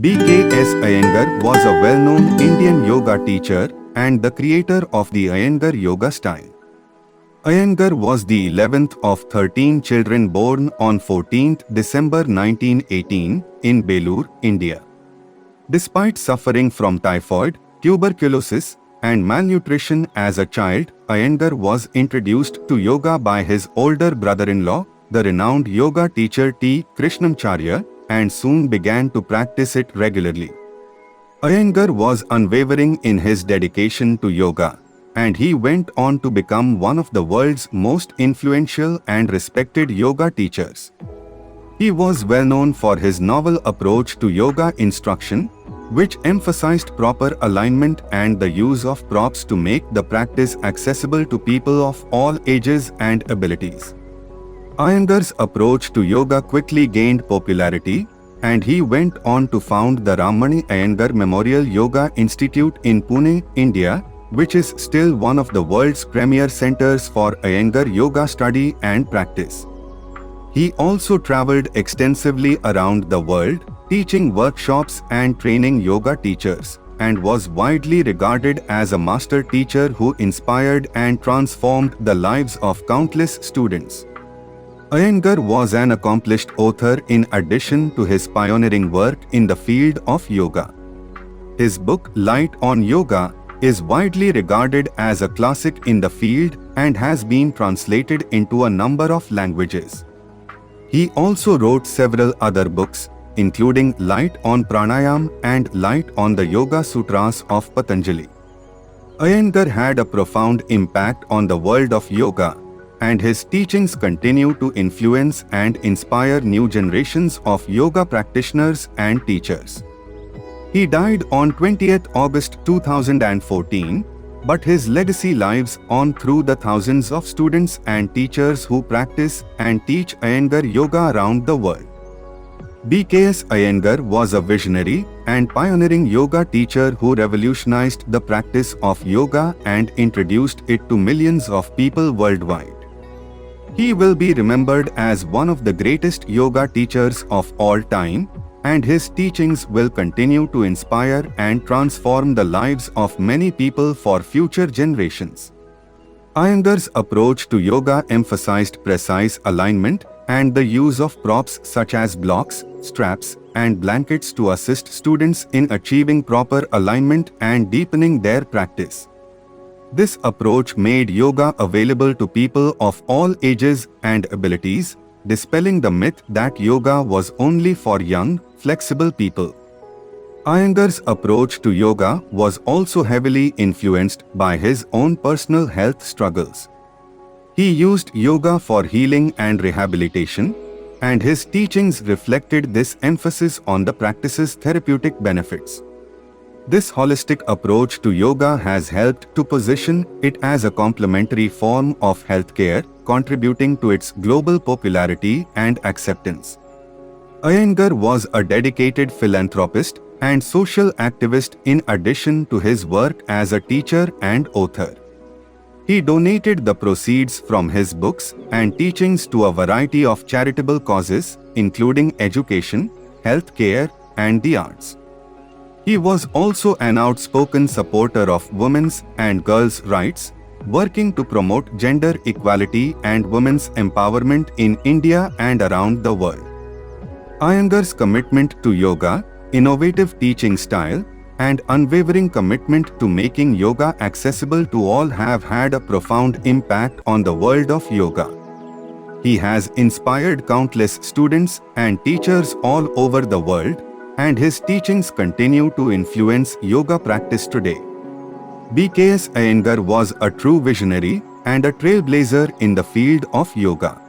B.K.S. Iyengar was a well-known Indian yoga teacher and the creator of the Iyengar yoga style. Iyengar was the 11th of 13 children born on 14th December 1918 in Belur, India. Despite suffering from typhoid, tuberculosis, and malnutrition as a child, Iyengar was introduced to yoga by his older brother-in-law, the renowned yoga teacher T. Krishnamacharya, and soon began to practice it regularly. Iyengar was unwavering in his dedication to yoga, and he went on to become one of the world's most influential and respected yoga teachers. He was well known for his novel approach to yoga instruction, which emphasized proper alignment and the use of props to make the practice accessible to people of all ages and abilities. Iyengar's approach to yoga quickly gained popularity, and he went on to found the Ramani Iyengar Memorial Yoga Institute in Pune, India, which is still one of the world's premier centers for Iyengar yoga study and practice. He also traveled extensively around the world, teaching workshops and training yoga teachers, and was widely regarded as a master teacher who inspired and transformed the lives of countless students. Iyengar was an accomplished author in addition to his pioneering work in the field of yoga. His book Light on Yoga is widely regarded as a classic in the field and has been translated into a number of languages. He also wrote several other books, including Light on Pranayam and Light on the Yoga Sutras of Patanjali. Iyengar had a profound impact on the world of yoga, and his teachings continue to influence and inspire new generations of yoga practitioners and teachers. He died on 20th August 2014, but his legacy lives on through the thousands of students and teachers who practice and teach Iyengar yoga around the world. B.K.S. Iyengar was a visionary and pioneering yoga teacher who revolutionized the practice of yoga and introduced it to millions of people worldwide. He will be remembered as one of the greatest yoga teachers of all time, and his teachings will continue to inspire and transform the lives of many people for future generations. Iyengar's approach to yoga emphasized precise alignment and the use of props such as blocks, straps, and blankets to assist students in achieving proper alignment and deepening their practice. This approach made yoga available to people of all ages and abilities, dispelling the myth that yoga was only for young, flexible people. Iyengar's approach to yoga was also heavily influenced by his own personal health struggles. He used yoga for healing and rehabilitation, and his teachings reflected this emphasis on the practice's therapeutic benefits. This holistic approach to yoga has helped to position it as a complementary form of healthcare, contributing to its global popularity and acceptance. Iyengar was a dedicated philanthropist and social activist in addition to his work as a teacher and author. He donated the proceeds from his books and teachings to a variety of charitable causes, including education, health care, and the arts. He was also an outspoken supporter of women's and girls' rights, working to promote gender equality and women's empowerment in India and around the world. Iyengar's commitment to yoga, innovative teaching style, and unwavering commitment to making yoga accessible to all have had a profound impact on the world of yoga. He has inspired countless students and teachers all over the world, and his teachings continue to influence yoga practice today. B.K.S. Iyengar was a true visionary and a trailblazer in the field of yoga.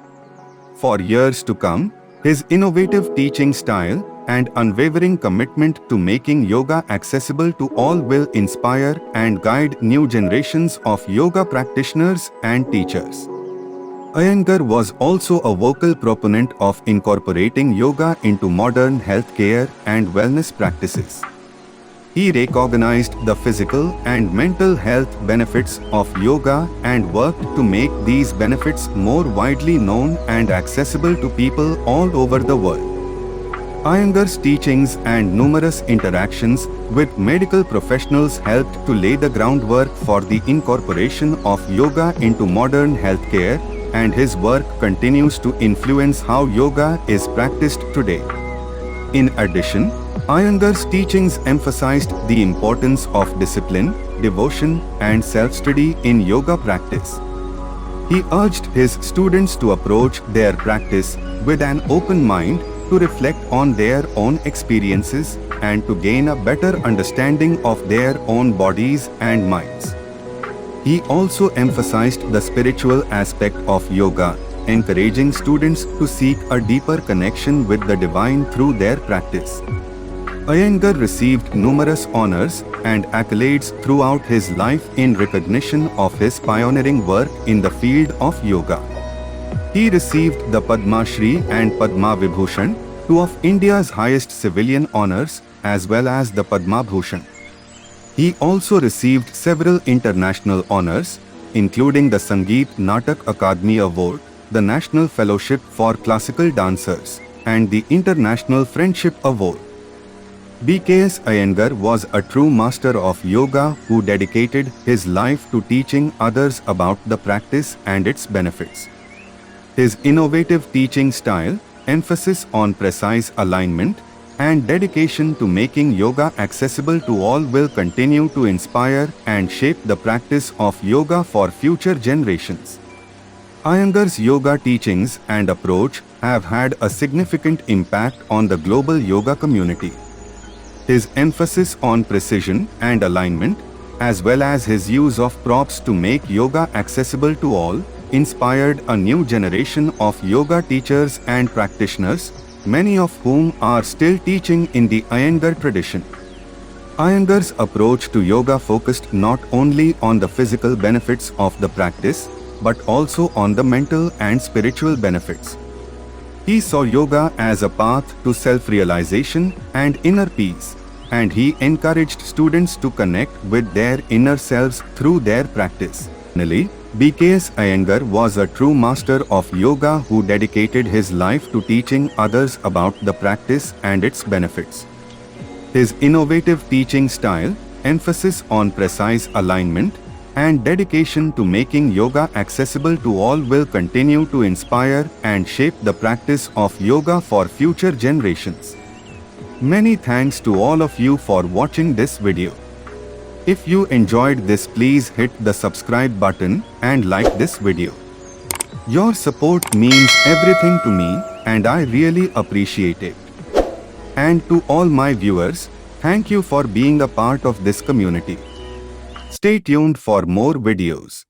For years to come, his innovative teaching style and unwavering commitment to making yoga accessible to all will inspire and guide new generations of yoga practitioners and teachers. Iyengar was also a vocal proponent of incorporating yoga into modern healthcare and wellness practices. He recognized the physical and mental health benefits of yoga and worked to make these benefits more widely known and accessible to people all over the world. Iyengar's teachings and numerous interactions with medical professionals helped to lay the groundwork for the incorporation of yoga into modern healthcare, and his work continues to influence how yoga is practiced today. In addition, Iyengar's teachings emphasized the importance of discipline, devotion, and self-study in yoga practice. He urged his students to approach their practice with an open mind, to reflect on their own experiences and to gain a better understanding of their own bodies and minds. He also emphasized the spiritual aspect of yoga, encouraging students to seek a deeper connection with the divine through their practice. Iyengar received numerous honors and accolades throughout his life in recognition of his pioneering work in the field of yoga. He received the Padma Shri and Padma Vibhushan, two of India's highest civilian honors, as well as the Padma Bhushan. He also received several international honors, including the Sangeet Natak Akademi Award, the National Fellowship for Classical Dancers, and the International Friendship Award. B.K.S. Iyengar was a true master of yoga who dedicated his life to teaching others about the practice and its benefits. His innovative teaching style, emphasis on precise alignment, and dedication to making yoga accessible to all will continue to inspire and shape the practice of yoga for future generations. Iyengar's yoga teachings and approach have had a significant impact on the global yoga community. His emphasis on precision and alignment, as well as his use of props to make yoga accessible to all, inspired a new generation of yoga teachers and practitioners, many of whom are still teaching in the Iyengar tradition. Iyengar's approach to yoga focused not only on the physical benefits of the practice, but also on the mental and spiritual benefits. He saw yoga as a path to self-realization and inner peace, and he encouraged students to connect with their inner selves through their practice. Finally, B.K.S. Iyengar was a true master of yoga who dedicated his life to teaching others about the practice and its benefits. His innovative teaching style, emphasis on precise alignment, and dedication to making yoga accessible to all will continue to inspire and shape the practice of yoga for future generations. Many thanks to all of you for watching this video. If you enjoyed this, please hit the subscribe button and like this video. Your support means everything to me and I really appreciate it. And to all my viewers, thank you for being a part of this community. Stay tuned for more videos.